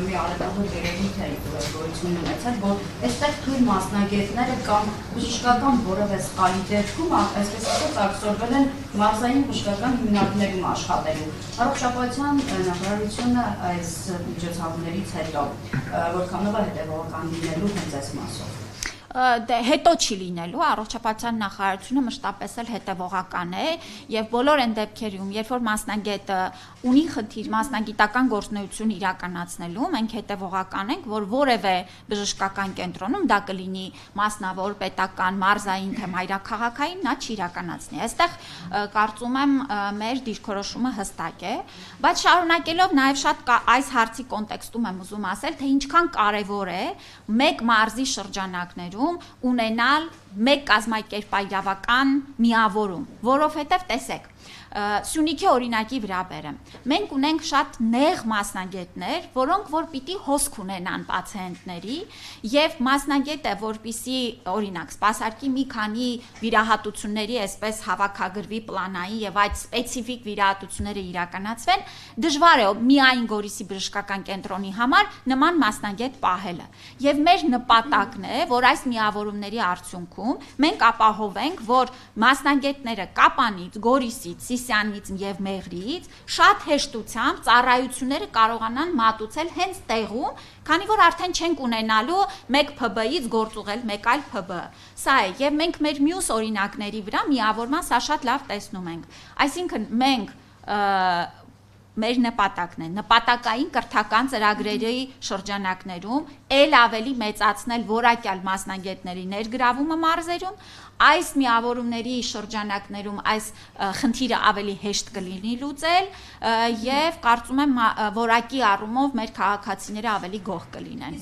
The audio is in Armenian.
մի արևելահայ երևույթ է գոյություն ունեցել, որ այստեղ թույլ մասնագետները կամ բժշկական որևէ սխալի դեպքում, այսպես ասած, ակտորվել են մարզային բժշկական հիմնարկներում աշխատելու։ Առողջապահության նախարարությունը այս միջոցառումներից հետո որքանով է հետևողական լինելու հենց այս մասով։ Դե հետո չի լինելու, առողջապահության նախարարությունը մշտապես էլ հետևողական է եւ բոլոր այն դեպքերում, երբ որ մասնագետը ունի խնդիր մասնագիտական գործունեություն իրականացնելու, մենք հետևողական ենք, որ որևէ բժշկական կենտրոնում դա կլինի մասնավոր, պետական, մարզային թե մայրաքաղաքային, նա չի իրականացնի։ Այստեղ կարծում եմ մեր դիրքորոշումը հստակ է, բայց շարունակելով նաեւ շատ այս հարցի կոնտեքստում եմ ուզում ասել, թե ինչքան կարեւոր է մեկ մարզի շրջանակներում ունենալ մեկ կազմակերպայրավական միավորում, որովհետև տեսեք, Սյունիքի օրինակի վրա բերեմ։ Մենք ունենք շատ նեղ մասնագետներ, որոնք որ պիտի հոսք ունենան պացիենտների եւ մասնագետը, որպիսի օրինակ սպասարկի մի քանի վիրահատությունների այսպես հավաքագրվի պլանային եւ այդ սպეციფიկ վիրահատությունները իրականացվեն, դժվար է միայն Գորիսի բժշկական կենտրոնի համար նման մասնագետ պահելը։ Եվ մեր նպատակն է, որ այս միավորումների արդյունքում մենք ապահովենք, որ մասնագետները Կապանից, Գորիսից, Սիսյանից եւ Մեղրիից շատ հեշտությամբ ծառայությունները կարողանան մատուցել հենց տեղում, քանի որ արդեն չենք ունենալու մեկ ՓԲ-ից գործուղել մեկ այլ ՓԲ։ Սա է, եւ մենք մեր մյուս օրինակների վրա միավորման սա շատ լավ տեսնում ենք։ Այսինքն մենք մեր նպատակն է նպատակային կրթական ծրագրերի շրջանակներում ել ավելի մեծացնել որակյալ մասնագետների ներգրավումը մարզերում, այս միավորումների շրջանակներում այս խնդիրը ավելի հեշտ կլինի լուծել եւ կարծում եմ որակի առումով մեր քաղաքացիները ավելի գոհ կլինեն։